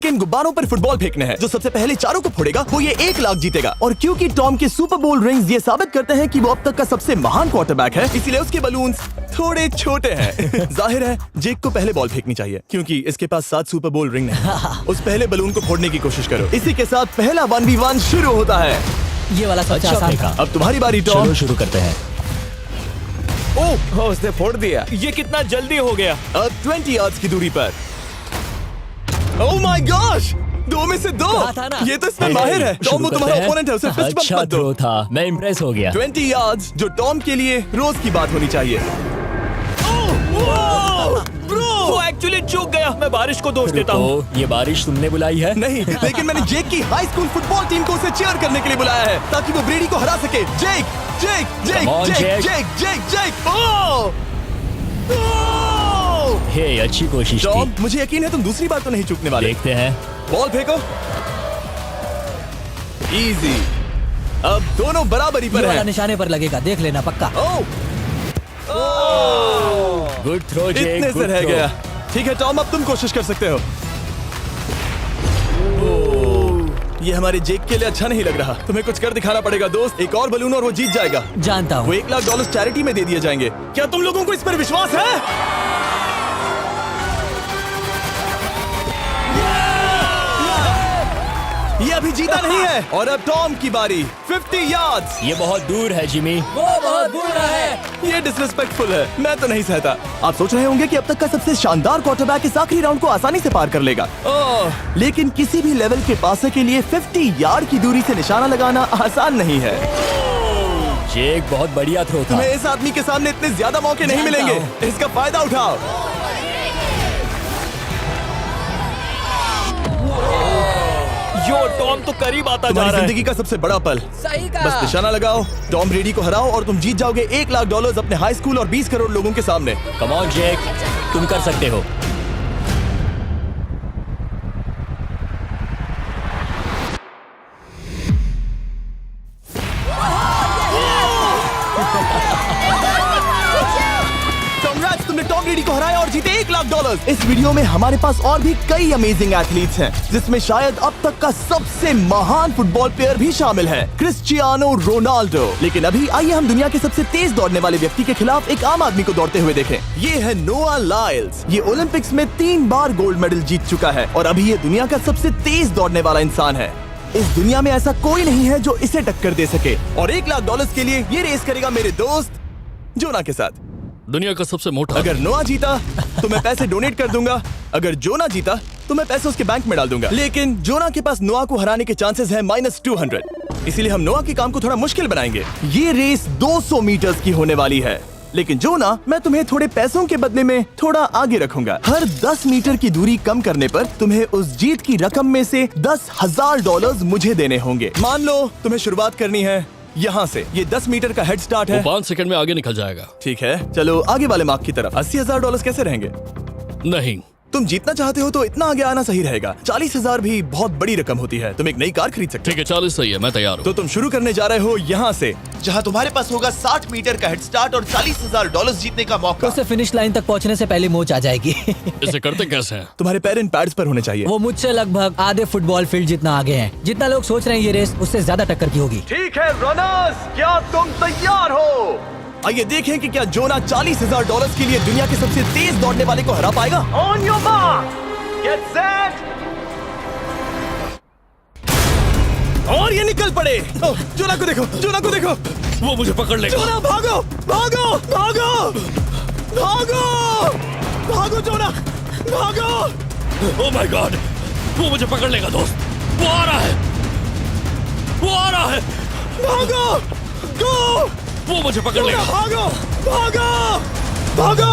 इन गुब्बारों पर फुटबॉल फेंकने हैं। जो सबसे पहले चारों को फोड़ेगा वो ये 1 लाख जीतेगा। और क्योंकि टॉम के सुपर बोल रिंग्स ये साबित करते हैं कि वो अब तक का सबसे महान क्वार्टरबैक है, इसीलिए उसके बलून्स थोड़े छोटे हैं। जाहिर है जेक को पहले बॉल फेंकनी चाहिए क्योंकि इसके पास 7 सुपर बोल रिंग हैं। उस पहले बलून को फोड़ने की कोशिश करो। इसी के साथ पहला 1v1 शुरू होता है। ये वाला सबसे आसान था। अब तुम्हारी बारी टॉम। चलो शुरू करते हैं। ओह उसने फोड़ दिया। ये कितना जल्दी हो गया। अब 20 यार्ड्स की दूरी पर। ओह माय गॉश, 2 में से 2। कहा था ना। ये तो इसमें माहिर है। टॉम वो तुम्हारा ओपोनेंट है, उसे फिस्ट बम्प अच्छा मत दो। थ्रो था, मैं इम्प्रेस हो गया। 20 यार्ड्स जो टॉम के लिए रोज की बात होनी चाहिए। वो एक्चुअली चूक गया। मैं बारिश को दोष देता हूँ। तो ये बारिश तुमने बुलाई है? नहीं, लेकिन मैंने जेक की हाई स्कूल फुटबॉल टीम को उसे चीयर करने के लिए बुलाया है ताकि वो ब्रेडी को हरा सके। जेक जेक जेक Come on, जेक Jake. जेक जेक जेक ओह हे, अच्छी कोशिश टॉम, थी। मुझे यकीन है तुम दूसरी बार तो नहीं चूकने वाले। देखते हैं। बॉल फेंको। इजी। अब दोनों बराबरी ये पर वाला हैं। निशाने पर लगेगा, देख लेना पक्का। ओह गुड थ्रो जेक, इतने से गुड रह थ्रो। गया। ठीक है टॉम, अब तुम कोशिश कर सकते हो। ये हमारे जेक के लिए अच्छा नहीं लग रहा। तुम्हें कुछ कर दिखाना पड़ेगा दोस्त। एक और बलून और वो जीत जाएगा। जानता वो हूँ। $1 लाख चैरिटी में दे दिए जाएंगे। क्या तुम लोगों को इस पर विश्वास है? ये अभी जीता नहीं है। और अब टॉम की बारी। 50 यार्ड्स। ये बहुत दूर है जिमी। वो बहुत बुरा है। ये डिसरिस्पेक्टफुल है। मैं तो नहीं सहता। आप सोच रहे होंगे कि अब तक का सबसे शानदार क्वार्टरबैक इस आखिरी राउंड को आसानी से पार कर लेगा। लेकिन किसी भी लेवल के पासे के लिए 50 यार्ड की दूरी से निशाना लगाना आसान नहीं है। जेक बहुत बढ़िया थ्रो था। तुम्हें इस आदमी के सामने इतने ज्यादा मौके नहीं जानता मिलेंगे। इसका फायदा उठाओ। यो टॉम तो करीब आता जा तुम्हारी रहा है। जिंदगी का सबसे बड़ा पल। सही बस कहा। निशाना लगाओ, टॉम ब्रेडी को हराओ और तुम जीत जाओगे $1 लाख अपने हाई स्कूल और 20 करोड़ लोगों के सामने। कम ऑन जेक, तुम कर सकते हो। Congrats, तुमने टॉम ब्रेडी को हराया और जीते $1 लाख। इस वीडियो में हमारे पास और भी कई अमेजिंग एथलीट्स हैं, जिसमें शायद अब तक का सबसे महान फुटबॉल प्लेयर भी शामिल है, क्रिस्टियानो रोनाल्डो। लेकिन अभी आइए हम दुनिया के सबसे तेज दौड़ने वाले व्यक्ति के खिलाफ एक आम आदमी को दौड़ते हुए देखें। ये है नोआ लाइल्स। ये ओलंपिक्स में 3 बार गोल्ड मेडल जीत चुका है और अभी ये दुनिया का सबसे तेज दौड़ने वाला इंसान है। इस दुनिया में ऐसा कोई नहीं है जो इसे टक्कर दे सके। और $1 लाख के लिए ये रेस करेगा मेरे दोस्त जोना के साथ। दुनिया का सबसे मोटा। अगर नोआ जीता तो मैं पैसे डोनेट कर दूंगा। अगर जोना जीता तो मैं पैसे उसके बैंक में डाल दूंगा। लेकिन जोना के पास नोआ को हराने के चांसेस हैं -200। इसीलिए हम नोआ के काम को थोड़ा मुश्किल बनाएंगे। ये रेस 200 मीटर्स की होने वाली है। लेकिन जोना, मैं तुम्हें थोड़े पैसों के बदले में थोड़ा आगे रखूंगा। हर 10 मीटर की दूरी कम करने पर तुम्हें उस जीत की रकम में से $10,000 मुझे देने होंगे। मान लो तुम्हें शुरुआत करनी है यहाँ से। ये 10 मीटर का हेड स्टार्ट है। 5 सेकंड में आगे निकल जाएगा। ठीक है, चलो आगे वाले मार्क की तरफ। $80,000 कैसे रहेंगे? नहीं, तुम जीतना चाहते हो तो इतना आगे आना सही रहेगा। 40,000 भी बहुत बड़ी रकम होती है। तुम एक नई कार खरीद सकते ठीक है 40 सही है, मैं तैयार हो। हूँ। तो तुम शुरू करने जा रहे हो यहाँ से, जहाँ तुम्हारे पास होगा 60 मीटर का हेड स्टार्ट और $40,000 जीतने का मौका। उसे फिनिश लाइन तक पहुँचने से पहले मोच आ जाएगी। इसे करते कैसे हैं? तुम्हारे पैर इन पैड्स पर होने चाहिए। वो मुझसे लगभग आधे फुटबॉल फील्ड जितना आगे हैं। जितना लोग सोच रहे हैं ये रेस उससे ज्यादा टक्कर की होगी। ठीक है रनर्स, क्या तुम तैयार हो? आइए देखें कि क्या जोना $40,000 के लिए दुनिया के सबसे तेज दौड़ने वाले को हरा पाएगा। On your mark, get set, और ये निकल पड़े। ओह, जोना को देखो, जोना को देखो। वो मुझे पकड़ लेगा। जोना भागो, भागो, भागो, भागो, भागो जोना, भागो। ओह माय गॉड, वो मुझे पकड़ लेगा दोस्त। वो आ रहा है, वो आ रहा है। भागो, गो, वो मुझे पकड़ लेगा। भागो, भागो, भागो,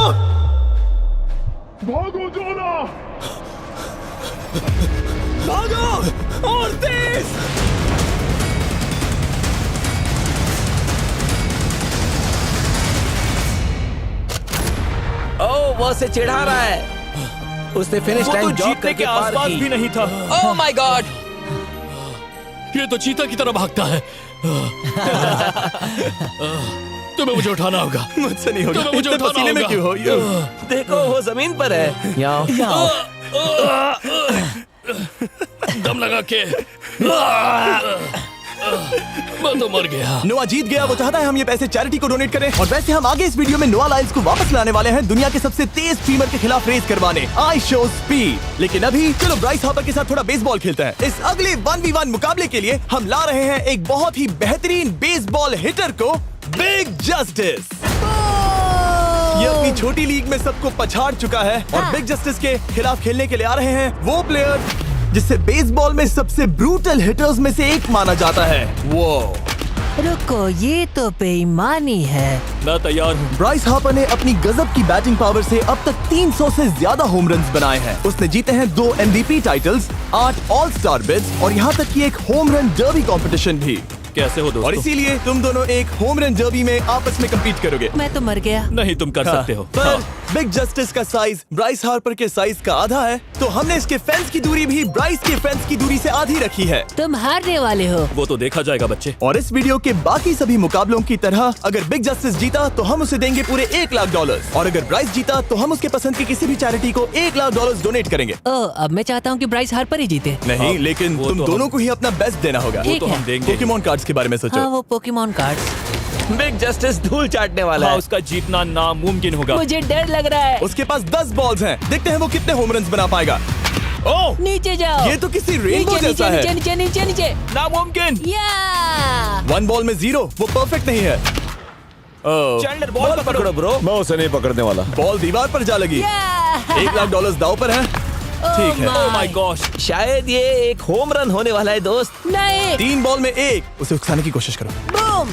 भागो जोना। भागो और तेज। ओह, वो उसे चिढ़ा रहा है। उसने फिनिश वो तो लाइन जॉब जीतने करके के पार आसपास की। भी नहीं था। ओह माय गॉड, ये तो चीता की तरह भागता है। तुम्हें मुझे उठाना होगा। मुझसे नहीं होगा। तुम्हें मुझे इतने उठाना पसीने में होगा। क्यों हो? देखो वो जमीन पर है। यहाँ दम लगा के मैं तो मर गया। नोआ जीत गया। वो चाहता है हम ये पैसे चैरिटी को डोनेट करें। और वैसे हम आगे इस वीडियो में नोआ लाइल्स को वापस लाने वाले हैं दुनिया के सबसे तेज स्ट्रीमर के खिलाफ रेस करवाने, आई शो स्पीड। लेकिन अभी चलो ब्राइस हार्पर के साथ थोड़ा बेसबॉल खेलते हैं। इस अगले 1v1 मुकाबले के लिए हम ला रहे हैं एक बहुत ही बेहतरीन बेसबॉल हिटर को, बिग जस्टिस। ये अपनी छोटी लीग में सबको पछाड़ चुका है और बिग जस्टिस के खिलाफ खेलने के लिए आ रहे हैं वो प्लेयर जिसे बेसबॉल में सबसे ब्रूटल हिटर्स में से एक माना जाता है। वो रुको, ये तो बेईमानी है। मैं तैयार हूँ। ब्राइस हार्पर ने अपनी गजब की बैटिंग पावर से अब तक 300 से ज्यादा होम रन्स बनाए हैं। उसने जीते हैं 2 MVP titles, 8 all star bids और यहाँ तक कि एक होम रन डर्बी कंपटीशन भी। कैसे हो और दोस्तों? इसीलिए तुम दोनों एक होम रन डर्बी में आपस में कम्पीट करोगे। मैं तो मर गया। नहीं, तुम कर सकते हो। पर बिग जस्टिस का साइज ब्राइस हार्पर के साइज का आधा है, तो हमने इसके फेंस की दूरी भी ब्राइस के फेंस की दूरी से आधी रखी है। तुम हारने वाले हो। वो तो देखा जाएगा बच्चे। और इस वीडियो के बाकी सभी मुकाबलों की तरह अगर बिग जस्टिस जीता तो हम उसे देंगे पूरे $1 लाख और अगर ब्राइस जीता तो हम उसके पसंद की किसी भी चैरिटी को $1 लाख डोनेट करेंगे। अब मैं चाहता हूँ कि ब्राइस हार्पर ही जीते। नहीं, हाँ, लेकिन वो तुम तो दोनों को ही अपना बेस्ट देना होगा। ठीक तो है। हम देंगे। पोकेमॉन कार्ड्स के बारे में सोचो। हाँ, वो पोकेमॉन कार्ड। बिग जस्टिस धूल चाटने वाला हाँ, है। उसका जीतना नामुमकिन होगा। मुझे डर लग रहा है। उसके पास 10 बॉल्स हैं, देखते हैं वो कितने होम रन्स बना पाएगा। ओह, नीचे जाओ। ये तो किसी रेनबो नीचे जैसा नीचे है। नीचे नीचे नीचे। नामुमकिन। या 1 बॉल में 0, वो परफेक्ट नहीं है। चैंडलर बॉल पकड़ो ब्रो। मैं उसे नहीं पकड़ने वाला। बॉल दीवार पर जा लगी। $1 लाख दाव पर है। ठीक है। Oh my gosh. शायद ये एक होम रन होने वाला है दोस्त। नहीं। 3 बॉल में 1, उसे उकसाने की कोशिश करो। बूम।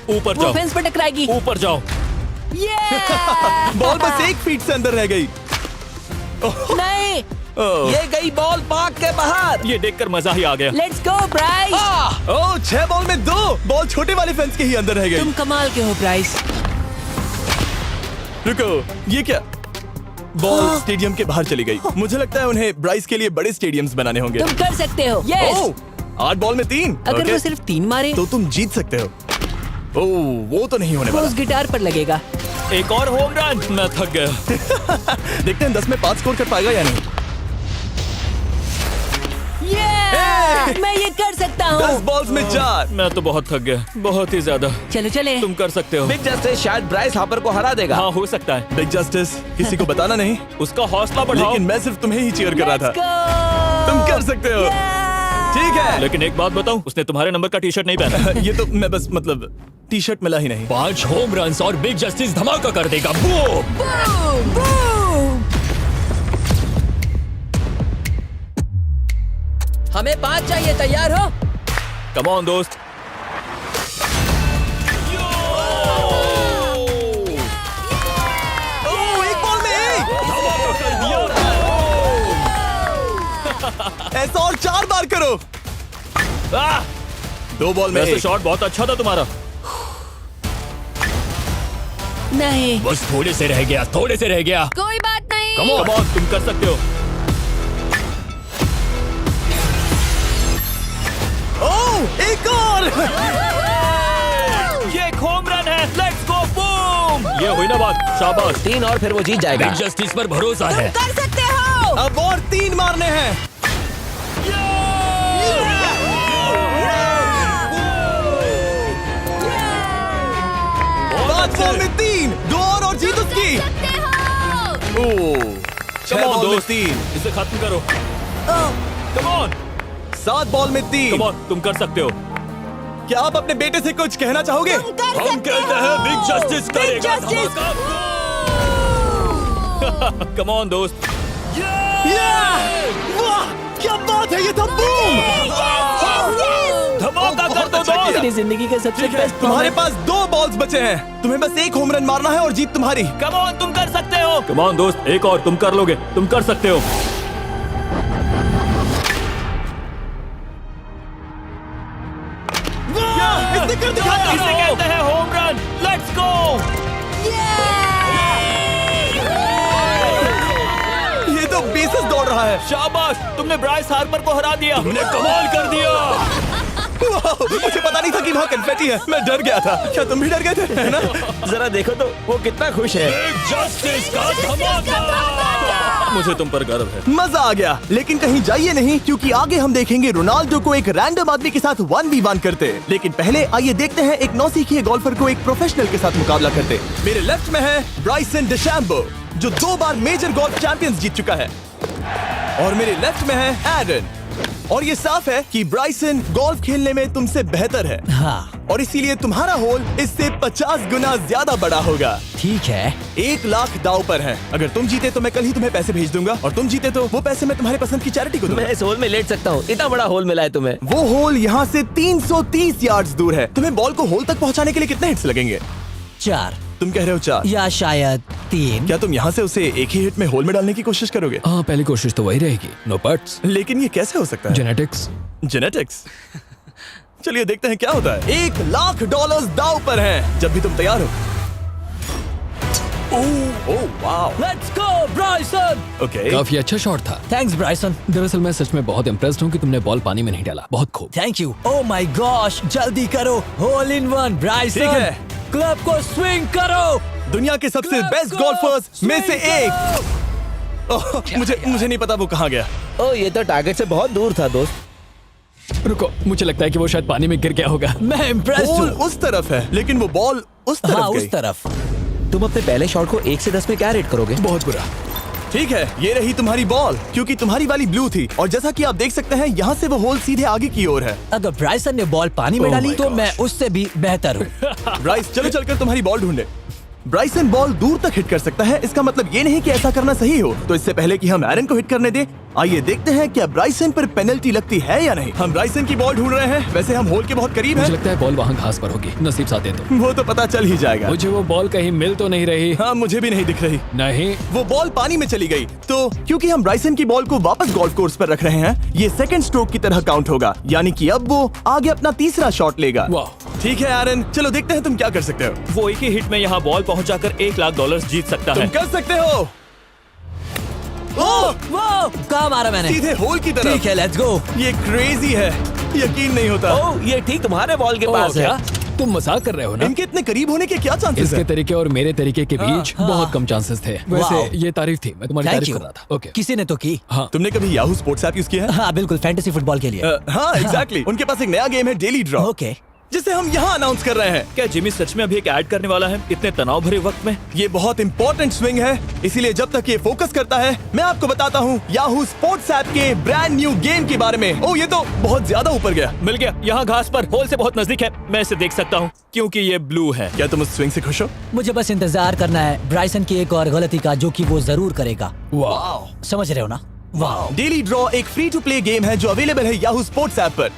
ऊपर वो जाओ। फेंस पर टकराएगी। ऊपर जाओ। बॉल बस 1 फीट से अंदर रह गई। नहीं। ये गई बॉल पार्क के बाहर। ये देखकर मजा ही आ गया। Let's go Bryce. Oh, 6 ball में 2, बॉल छोटे वाले फेंस के ही अंदर रह गई। तुम कमाल के हो ब्राइस। रुको, ये क्या? बॉल स्टेडियम के बाहर चली गई। मुझे लगता है उन्हें ब्राइस के लिए बड़े स्टेडियम्स बनाने होंगे। तुम कर सकते हो। यस। ओह, 8 बॉल में 3। अगर ओके, वो सिर्फ 3 मारे तो तुम जीत सकते हो। ओह, वो तो नहीं होने वो वाला। उस गिटार पर लगेगा। एक और होम रन। मैं थक गया। देखते हैं 10 में 5 स्कोर कर पाएगा या नहीं। मैं ये कर सकता 10 हूँ। बॉल्स में 4। मैं तो बहुत थक गया, बहुत ही ज्यादा। चलो चले। तुम कर सकते हो। बिग जस्टिस शायद ब्राइस हार्पर को हरा देगा। हाँ, हो सकता है। बिग जस्टिस किसी को बताना नहीं, उसका हौसला बढ़ाओ। लेकिन मैं सिर्फ तुम्हें ही चीयर कर रहा था। Let's go! तुम कर सकते हो। ठीक है। लेकिन एक बात बताऊं, उसने तुम्हारे नंबर का टी शर्ट नहीं पहना। ये तो मैं बस मतलब टी शर्ट मिला ही नहीं। 5 होम रन्स और बिग जस्टिस धमाका कर देगा। बूम। Boom! Boom! हमें 5 चाहिए। तैयार हो? कम ऑन दोस्त। ओह, 1 बॉल में 1। धमाका कर दिया। ऐसा और 4 बार करो। 2 बॉल में वैसे 1। शॉट बहुत अच्छा था तुम्हारा। नहीं। बस थोड़े से रह गया, थोड़े से रह गया। कोई बात नहीं। कम ऑन, तुम कर सकते हो। ओह, एक और। ये एक होम रन है। Let's go. बूम। ये हुई ना बात। शाबाश। 3 और फिर वो जीत जाएगा। बिग जस्टिस पर भरोसा है। कर सकते हो। अब और 3 मारने हैं। 5 बॉल में 3, 2 और जीत उसकी। ओह, 6 Come on, बॉल में दोस्त। 3, इसे खत्म करो। कम ऑन, 7 बॉल में 3। कम ऑन, तुम कर सकते हो। क्या आप अपने बेटे से कुछ कहना चाहोगे? हम कहते हैं बिग जस्टिस करेगा धमाका। कम ऑन दोस्त। वाह, क्या बात है, ये था बूम। धमाका कर दो अच्छा किया। दोस्त। मेरी जिंदगी का सबसे ठीक है, बेस्ट तुम्हारे पास 2 बॉल्स बचे हैं, तुम्हें बस 1 होम रन मारना है और जीत तुम्हारी। कम ऑन, तुम कर सकते हो। कम ऑन दोस्त, एक और, तुम कर लोगे, तुम कर सकते हो। इसने कर दिखाया। इसे कहते हैं होम रन। Let's go. ये तो बेसिस दौड़ रहा है। शाबाश, तुमने ब्राइस हार्पर को हरा दिया। तुमने कमाल कर दिया। वाह, मुझे पता नहीं था कि वहाँ कन्फेटी है। मैं डर गया था। क्या तुम भी डर गए थे, है ना? जरा देखो तो वो कितना खुश है। जस्टिस का धमाका। मुझे तुम पर गर्व है। मजा आ गया। लेकिन कहीं जाइए नहीं, क्योंकि आगे हम देखेंगे रोनाल्डो को एक रैंडम आदमी के साथ 1v1 करते। लेकिन पहले आइए देखते हैं एक नौसिखिए गोल्फर को एक प्रोफेशनल के साथ मुकाबला करते। मेरे लेफ्ट में है ब्राइसन डेशैम्बो, जो 2 बार मेजर गोल्फ चैंपियंस जीत चुका है, और मेरे लेफ्ट में है एरन। और ये साफ है कि ब्राइसन गोल्फ खेलने में तुमसे बेहतर है, हाँ और इसीलिए तुम्हारा होल इससे 50 गुना ज्यादा बड़ा होगा। ठीक है। 1 लाख दाव पर है। अगर तुम जीते तो मैं कल ही तुम्हें पैसे भेज दूंगा, और तुम जीते तो वो पैसे मैं तुम्हारे पसंद की चैरिटी को दूंगा। मैं इस होल में लेट सकता हूँ। इतना बड़ा होल मिला है तुम्हें। वो होल यहाँ से 330 यार्ड्स दूर है। तुम्हें बॉल को होल तक पहुँचाने के लिए कितने हिट्स लगेंगे? 4 तुम कह रहे हो 4? या शायद 3। क्या तुम यहाँ से उसे एक ही हिट में होल में डालने की कोशिश करोगे? हाँ, पहली कोशिश तो वही रहेगी। नो पट्स। लेकिन ये कैसे हो सकता है? जेनेटिक्स। जेनेटिक्स। चलिए देखते हैं क्या होता है। $1 लाख दाव पर हैं, जब भी तुम तैयार हो। Oh wow, let's go Bryson. Okay. काफी अच्छा शॉट था। Thanks Bryson. दरअसल मैं सच में बहुत इम्प्रेस्ड हूँ कि तुमने बॉल पानी में नहीं डाला। बहुत खूब। Thank you. Oh my gosh, जल्दी करो। होल इन 1 ब्राइसन। ठीक है। क्लब को स्विंग करो। दुनिया के सबसे Club बेस्ट को गोल्फर्स में से swing एक। ओह, मुझे नहीं पता वो कहाँ गया। ओ, ये तो टारगेट से बहुत दूर था दोस्त। रुको, मुझे लगता है कि वो शायद पानी में गिर गया होगा। मैं इम्प्रेस्ड बॉल हूँ। उस तरफ है, लेकिन वो बॉल उस तरफ हाँ गई। उस तरफ। तुम अपने पहले शॉट को 1 से 10 में क्या रेट करोगे? बहुत बुरा। ठीक है, ये रही तुम्हारी बॉल, क्योंकि तुम्हारी वाली ब्लू थी, और जैसा कि आप देख सकते हैं यहाँ से वो होल सीधे आगे की ओर है। अगर ब्राइसन ने बॉल पानी में Oh डाली my तो gosh. मैं उससे भी बेहतर हूँ। ब्राइस, चलो चलकर तुम्हारी बॉल ढूंढे। ब्राइसन बॉल दूर तक हिट कर सकता है, इसका मतलब ये नहीं कि ऐसा करना सही हो। तो इससे पहले कि हम एरन को हिट करने दें, आइए देखते हैं क्या ब्राइसन पर पेनल्टी लगती है या नहीं। हम ब्राइसन की बॉल ढूंढ रहे हैं। वैसे हम होल के बहुत करीब मुझे हैं। लगता है बॉल वहाँ घास पर होगी। नसीब साथ दे तो। वो तो पता चल ही जाएगा। मुझे वो बॉल कहीं मिल तो नहीं रही। हाँ, मुझे भी नहीं दिख रही। नहीं। वो बॉल पानी में चली गई। तो क्योंकि हम ब्राइसन की बॉल को वापस गोल्फ कोर्स पर रख रहे हैं, ये सेकंड स्ट्रोक की तरह काउंट होगा, यानी कि अब वो आगे अपना तीसरा शॉट लेगा। वाह। ठीक है एरन, चलो देखते हैं तुम क्या कर सकते हो। वो एक ही हिट में यहाँ बॉल पहुँचाकर $1 लाख जीत सकता तुम है। कर सकते हो। ओह, वो कहाँ मारा मैंने? सीधे होल की तरफ। ठीक है, लेट्स गो। ये क्रेजी है, यकीन नहीं होता। ओ, ये ठीक तुम्हारे बॉल के पास है। क्या तुम मजाक कर रहे हो ना? इनके इतने करीब होने के क्या चांसेस इसके हैं? तरीके और मेरे तरीके के बीच हाँ। बहुत कम चांसेस थे। वाओ। वैसे ये तारीफ थी, मैं तुम्हारी थैंक तारीफ यू। कर रहा था। ओके। किसी ने तो की। हाँ। तुमने कभी याहू स्पोर्ट्स ऐप यूज किया है? हाँ बिल्कुल, फैंटेसी फुटबॉल के लिए। हाँ एग्जैक्टली। उनके पास एक नया गेम है, डेली ड्रॉ, ओके। जिसे हम यहाँ अनाउंस कर रहे हैं। क्या जिमी सच में अभी एक ऐड करने वाला है इतने तनाव भरे वक्त में? ये बहुत इंपॉर्टेंट स्विंग है, इसीलिए जब तक ये फोकस करता है, मैं आपको बताता हूँ याहू स्पोर्ट्स ऐप के ब्रांड न्यू गेम के बारे में। ओह, ये तो बहुत ज्यादा ऊपर गया। मिल गया, यहाँ घास पर होल से बहुत नजदीक है। मैं इसे देख सकता हूँ क्योंकि ये ब्लू है। क्या तुम उस स्विंग से खुश हो? मुझे बस इंतजार करना है ब्राइसन की एक और गलती का, जो कि वो जरूर करेगा। वाह। समझ रहे हो ना? वाह। डेली ड्रॉ एक फ्री टू प्ले गेम है जो अवेलेबल है याहू स्पोर्ट्स ऐप पर।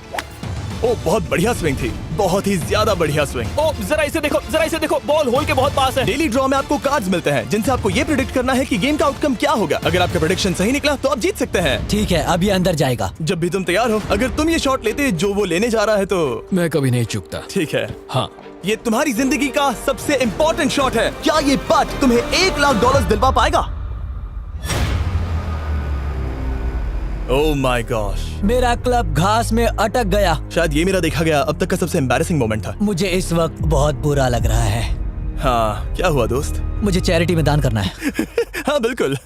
ओह, बहुत बढ़िया स्विंग थी, बहुत ही ज्यादा बढ़िया स्विंग। ओ, जरा इसे देखो, बॉल होल के बहुत पास है। डेली ड्रॉ में आपको कार्ड्स मिलते हैं, जिनसे आपको ये प्रेडिक्ट करना है कि गेम का आउटकम क्या होगा। अगर आपका प्रेडिक्शन सही निकला तो आप जीत सकते हैं। ठीक है, अब ये अंदर जाएगा। जब भी तुम तैयार हो, अगर तुम ये शॉट लेते जो वो लेने जा रहा है तो मैं कभी नहीं चूकता। ठीक है। हाँ। ये तुम्हारी जिंदगी का सबसे इम्पोर्टेंट शॉट है। क्या ये पट तुम्हें $1 लाख दिलवा पाएगा? ओह माय गॉश, मेरा क्लब घास में अटक गया। शायद ये मेरा देखा गया अब तक का सबसे एम्बैरेसिंग मोमेंट था। मुझे इस वक्त बहुत बुरा लग रहा है। हाँ, क्या हुआ दोस्त? मुझे चैरिटी में दान करना है। हाँ बिल्कुल।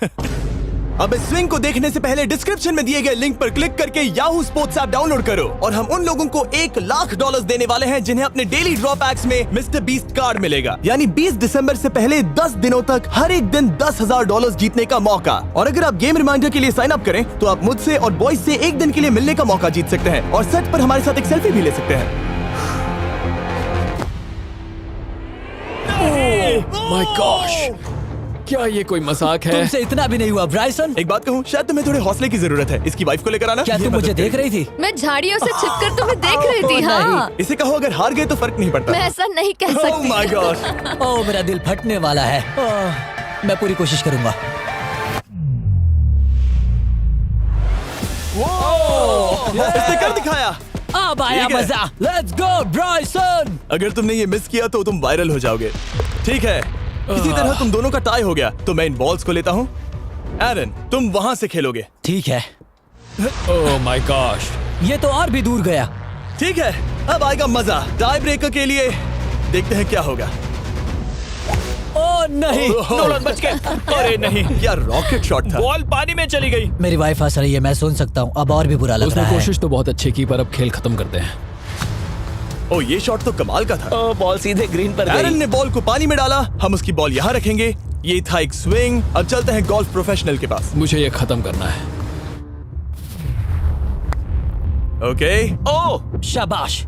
अब इस स्विंग को देखने से पहले डिस्क्रिप्शन में दिए गए लिंक पर क्लिक करके याहू स्पोर्ट्स ऐप डाउनलोड करो, और हम उन लोगों को $1 लाख देने वाले हैं जिन्हें अपने डेली ड्रॉ पैक्स में मिस्टर बीस्ट कार्ड मिलेगा। यानी 20 दिसंबर से पहले 10 दिनों तक हर एक दिन $10,000 जीतने का मौका। और अगर आप गेम रिमाइंडर के लिए साइन अप करें तो आप मुझसे और बॉयज से एक दिन के लिए मिलने का मौका जीत सकते हैं, और सेट पर हमारे साथ एक सेल्फी भी ले सकते हैं। माय गॉश, क्या ये कोई मजाक है? तुमसे इतना भी नहीं हुआ ब्राइसन। एक बात कहूँ, शायद तुम्हें थोड़े हौसले की जरूरत है। इसकी वाइफ को लेकर आना। क्या ये तुम मुझे मदद देख करेगी। रही थी? मैं झाड़ियों से छिपकर तुम्हें देख रही थी। ओह, हाँ, इसे कहो अगर हार गए तो फर्क नहीं पड़ता। मैं ऐसा नहीं कह Oh सकती। my gosh! ओह, मेरा दिल फटने वाला है। ओह, मैं पूरी कोशिश करूंगा। इसने कर दिखाया। अब आया ठीक है। मजा। Let's go Bryson. अगर तुमने ये मिस किया तो तुम वायरल हो जाओगे। ठीक है, इसी तरह तुम दोनों का टाई हो गया, तो मैं इन बॉल्स को लेता हूँ। एरन, तुम वहां से खेलोगे। ठीक है। Oh my gosh. ये तो और भी दूर गया। ठीक है, अब आएगा मजा। टाई ब्रेकर के लिए देखते हैं क्या होगा। ओ नहीं, नोलन बच गए। अरे नहीं, क्या रॉकेट शॉट था। बॉल पानी में चली गई। मेरी वाइफ हंस रही है, मैं सुन सकता हूँ। अब और भी बुरा लग उसने रहा है। कोशिश तो बहुत अच्छी की, पर अब खेल खत्म करते हैं। ओ, ये शॉट तो कमाल का था। बॉल सीधे ग्रीन पर एरन गई। ने बॉल को पानी में डाला, हम उसकी बॉल यहाँ रखेंगे। ये था एक स्विंग। अब चलते हैं गोल्फ प्रोफेशनल के पास। मुझे ये खत्म करना है। ओके। ओ शाबाश।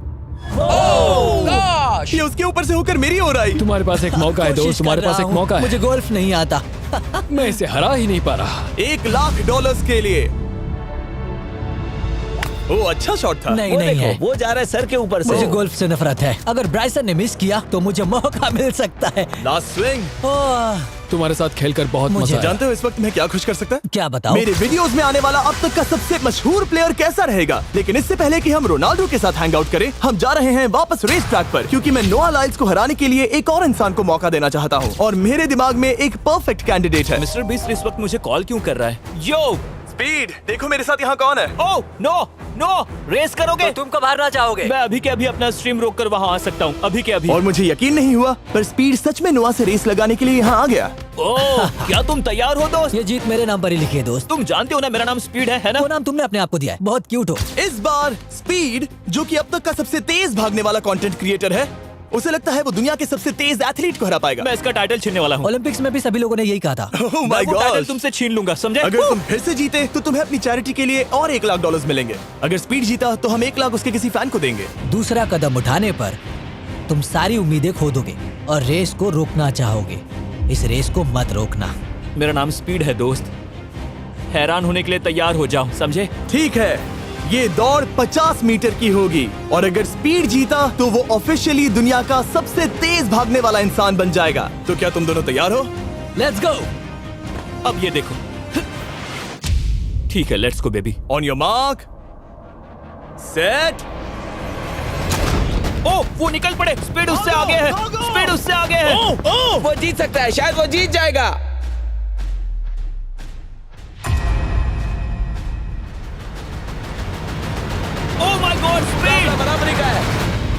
ये उसके ऊपर से होकर मेरी ओर आई। तुम्हारे पास एक मौका है दोस्त, कोशिश तुम्हारे कर पास रहा एक हूँ। मौका है। मुझे गोल्फ नहीं आता। मैं इसे हरा ही नहीं पा रहा। $1,00,000 के लिए। ओ, अच्छा शॉट था। नहीं वो नहीं है। देखो, वो जा रहा है सर के ऊपर से। मुझे गोल्फ से नफरत है। अगर ब्राइसन ने मिस किया तो मुझे मौका मिल सकता है। Last swing. ओह, तुम्हारे साथ खेलकर बहुत मुझे मजा आया। जानते हो इस वक्त मैं क्या खुश कर सकता है? क्या बताओ? मेरे वीडियोस में आने वाला अब तक का सबसे मशहूर प्लेयर कैसा रहेगा। लेकिन इससे पहले कि हम रोनाल्डो के साथ हैंग आउट करें, हम जा रहे हैं वापस रेस ट्रैक पर, क्योंकि मैं नोआ लाइल्स को हराने के लिए एक और इंसान को मौका देना चाहता हूँ। और मेरे दिमाग में एक परफेक्ट कैंडिडेट है। मिस्टर बीस्ट इस वक्त मुझे कॉल क्यों कर रहा है? यो स्पीड, देखो मेरे साथ यहाँ कौन है। ओ नो नो, रेस करोगे? तुम कब हारना चाहोगे? मैं अभी के अभी अपना स्ट्रीम रोक कर वहाँ आ सकता हूँ। अभी के अभी। और मुझे यकीन नहीं हुआ, पर स्पीड सच में नोआ से रेस लगाने के लिए यहाँ आ गया। ओह, क्या तुम तैयार हो दोस्त? ये जीत मेरे नाम पर ही लिखी है दोस्त। तुम जानते हो ना मेरा नाम स्पीड है ना? वो नाम तुमने अपने आप को दिया है। बहुत क्यूट हो। इस बार स्पीड, जो कि अब तक का सबसे तेज भागने वाला कंटेंट क्रिएटर है, उसे लगता है वो दुनिया के सबसे तेज एथलीट को हरा पाएगा। मैं इसका टाइटल छीनने वाला हूँ। ओलंपिक्स में भी सभी लोगों ने यही कहा था। Oh my मैं वो टाइटल God! तुमसे छीन लूंगा, समझे? अगर तुम फिर से जीते तो तुम्हें अपनी चैरिटी के लिए और $1,00,000 मिलेंगे। अगर स्पीड जीता तो हम 1 लाख उसके किसी फैन को देंगे। दूसरा कदम उठाने पर तुम सारी उम्मीदें खो दोगे और रेस को रोकना चाहोगे। इस रेस को मत रोकना। मेरा नाम स्पीड है दोस्त। हैरान होने के लिए तैयार हो जाओ, समझे? ठीक है, ये दौड़ 50 मीटर की होगी और अगर स्पीड जीता तो वो ऑफिशियली दुनिया का सबसे तेज भागने वाला इंसान बन जाएगा। तो क्या तुम दोनों तैयार हो? Let's go. अब ये देखो। ठीक है, let's go baby. On your mark, set. ओ, वो निकल पड़े। स्पीड उससे आगे है। स्पीड उससे आगे है। वो जीत सकता है, शायद वो जीत जाएगा। ओह माय गॉड, स्पीड बराबरी का है।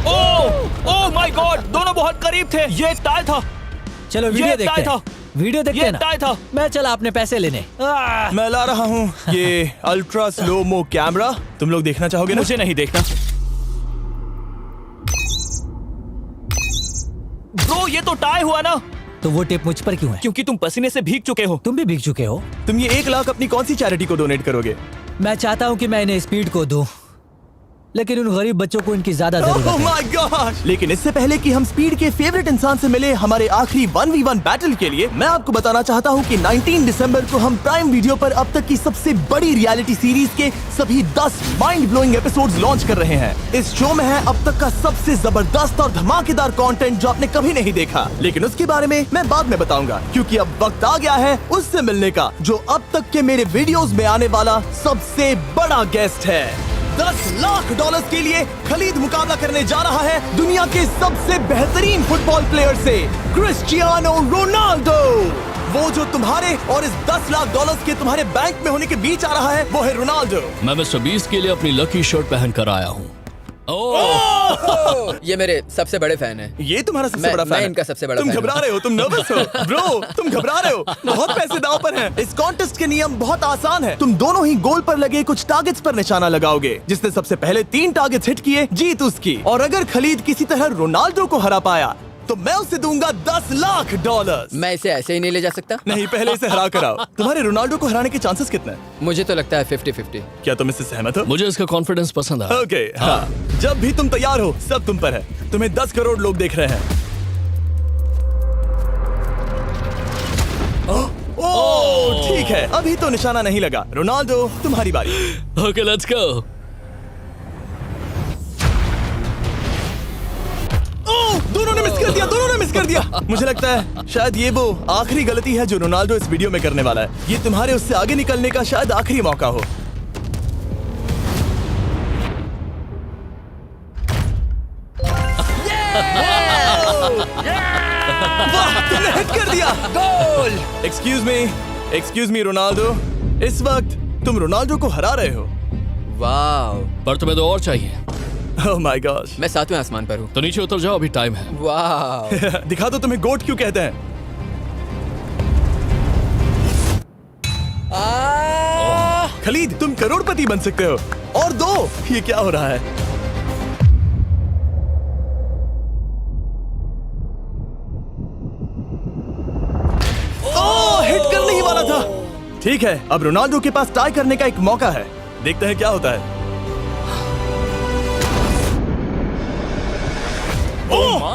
ओह माय गॉड, दोनों बहुत करीब थे। ये टाई था। चलो वीडियो ये देखते टाई हैं। वीडियो देखते ये हैं ना। टाई था। मैं चला अपने पैसे लेने। मैं ला रहा हूँ ये अल्ट्रा स्लो मो कैमरा। तुम लोग देखना चाहोगे ना? मुझे नहीं देखना। ब्रो, ये तो टाई हुआ ना? तो वो टेप मुझ पर क्यों है? क्योंकि तुम पसीने से भीग चुके हो। तुम भी भीग चुके हो। तुम ये 1 लाख अपनी कौन सी चैरिटी को डोनेट करोगे? मैं चाहता हूँ कि मैं इन्हें स्पीड को दूं, लेकिन उन गरीब बच्चों को इनकी ज्यादा जरूरत Oh है। my gosh! लेकिन इससे पहले कि हम स्पीड के फेवरेट इंसान से मिले हमारे आखिरी 1v1 बैटल के लिए, मैं आपको बताना चाहता हूँ कि 19 दिसंबर को हम प्राइम वीडियो पर अब तक की सबसे बड़ी रियलिटी सीरीज के सभी 10 माइंड ब्लोइंग एपिसोड्स लॉन्च कर रहे हैं। इस शो में है अब तक का सबसे जबरदस्त और धमाकेदार कंटेंट जो आपने कभी नहीं देखा, लेकिन उसके बारे में मैं बाद में बताऊंगा, क्योंकि अब वक्त आ गया है उससे मिलने का जो अब तक के मेरे वीडियोस में आने वाला सबसे बड़ा गेस्ट है। $10,00,000 के लिए खलीद मुकाबला करने जा रहा है दुनिया के सबसे बेहतरीन फुटबॉल प्लेयर से, क्रिस्टियानो रोनाल्डो। वो जो तुम्हारे और इस $10,00,000 के तुम्हारे बैंक में होने के बीच आ रहा है, वो है रोनाल्डो। मैं मिस्टर बीस्ट के लिए अपनी लकी शर्ट पहन कर आया हूँ। ये मेरे सबसे बड़े फैन है। ये तुम्हारा सबसे मैं- बड़ा मैं फैन है। इनका सबसे बड़ा तुम फैन हूं। घबरा रहे हो, तुम नर्वस हो ब्रो, तुम घबरा रहे हो। बहुत पैसे दांव पर हैं। इस कॉन्टेस्ट के नियम बहुत आसान है। तुम दोनों ही गोल पर लगे कुछ टारगेट्स पर निशाना लगाओगे। जिसने सबसे पहले 3 टारगेट्स हिट किए जीत उसकी। और अगर खलीद किसी तरह रोनाल्डो को हरा पाया तो मैं उसे दूंगा $10,00,000। मैं इसे ऐसे ही नहीं ले जा सकता। नहीं, पहले इसे हरा कर आओ। तुम्हारे रोनाल्डो को हराने के चांसेस कितने हैं? मुझे तो लगता है 50-50। क्या तुम इससे सहमत हो? मुझे इसका कॉन्फिडेंस पसंद आया। ओके, हाँ। जब भी तुम तैयार हो सब तुम पर है। तुम्हें 10 करोड़ लोग देख रहे हैं। ओह, ठीक है, अभी तो निशाना नहीं लगा। रोनाल्डो, तुम्हारी बारी। Okay, let's go. ओह, दोनों ने मिस कर दिया, दोनों ने मिस कर दिया। मुझे लगता है शायद ये वो आखिरी गलती है जो रोनाल्डो इस वीडियो में करने वाला है। ये तुम्हारे उससे आगे निकलने का शायद आखिरी मौका हो। वाह, तुमने हिट कर दिया। गोल। एक्सक्यूज मी रोनाल्डो, इस वक्त तुम रोनाल्डो को हरा रहे हो। वाह। पर तुम्हें तो और चाहिए। Oh my gosh. मैं 7वें आसमान पर हूँ। तो नीचे उतर जाओ, अभी टाइम है। वाह। दिखा दो तुम्हें गोट क्यों कहते हैं। खलीद, तुम करोड़पति बन सकते हो। और दो। ये क्या हो रहा है? ओह, हिट करने ही वाला था। ठीक है, अब रोनाल्डो के पास टाई करने का एक मौका है। देखते हैं क्या होता है।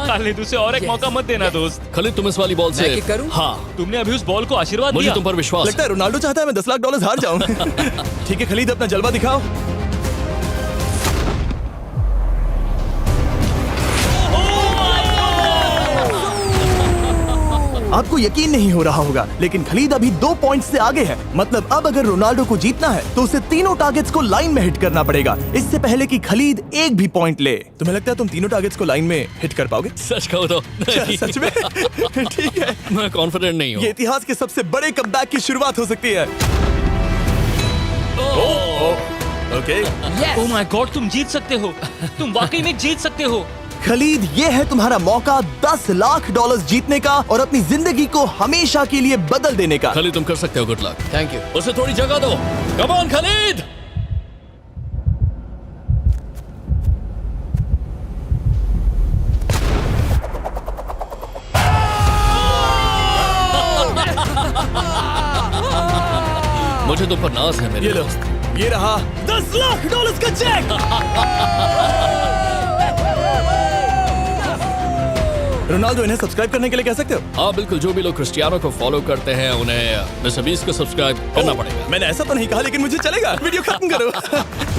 खालिद, उसे और एक मौका मत देना दोस्त। खलीद, तुम इस वाली बॉल से मैं किक करूं? हाँ, तुमने अभी उस बॉल को आशीर्वाद मुझे दिया। तुम पर विश्वास लगता है रोनाल्डो चाहता है मैं $10 लाख हार जाऊं। ठीक है खलीद, अपना जलवा दिखाओ। आपको यकीन नहीं हो रहा होगा, लेकिन खलीद अभी 2 पॉइंट से आगे है। मतलब अब अगर रोनाल्डो को जीतना है तो उसे तीनों टारगेट्स को लाइन में हिट करना पड़ेगा, इससे पहले कि खलीद एक भी पॉइंट ले। तुम्हें लगता है तुम तीनों टारगेट्स को लाइन में हिट कर पाओगे? सच कहो तो नहीं। सच में? ठीक है, मैं कॉन्फिडेंट नहीं हूँ। ये इतिहास के सबसे बड़े कमबैक की शुरुआत हो सकती है। ओके, ओह माय गॉड, तुम जीत सकते हो। तुम वाकई में जीत सकते हो। खलीद, ये है तुम्हारा मौका $10 लाख जीतने का और अपनी जिंदगी को हमेशा के लिए बदल देने का। खलीद, तुम कर सकते हो। Good luck. Thank you. उसे थोड़ी जगह दो। Come on Khalid. मुझे तुम पर नाज है मेरे ये लो, दोस्त। ये रहा $10 लाख का चेक। रोनाल्डो, इन्हें सब्सक्राइब करने के लिए कह सकते हो? हाँ बिल्कुल, जो भी लोग क्रिस्टियानो को फॉलो करते हैं उन्हें मिस्टर बीस्ट को सब्सक्राइब करना पड़ेगा। मैंने ऐसा तो नहीं कहा, लेकिन मुझे चलेगा। वीडियो खत्म करो।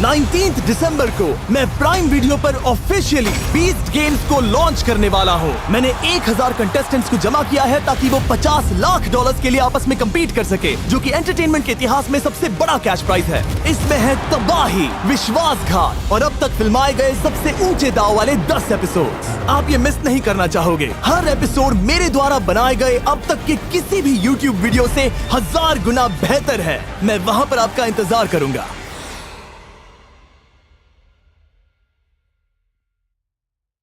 19 दिसंबर को मैं प्राइम वीडियो पर ऑफिशियली बीस्ट गेम्स को लॉन्च करने वाला हूँ। मैंने 1000 कंटेस्टेंट्स को जमा किया है ताकि वो $50 लाख के लिए आपस में कम्पीट कर सके, जो कि एंटरटेनमेंट के इतिहास में सबसे बड़ा कैश प्राइज है। इसमें है तबाही, विश्वासघात और अब तक फिल्माए गए सबसे ऊंचे दाव वाले 10 एपिसोड। आप ये मिस नहीं करना चाहोगे। हर एपिसोड मेरे द्वारा बनाए गए अब तक के किसी भी YouTube वीडियो से 1000 गुना बेहतर है। मैं वहां पर आपका इंतजार करूंगा।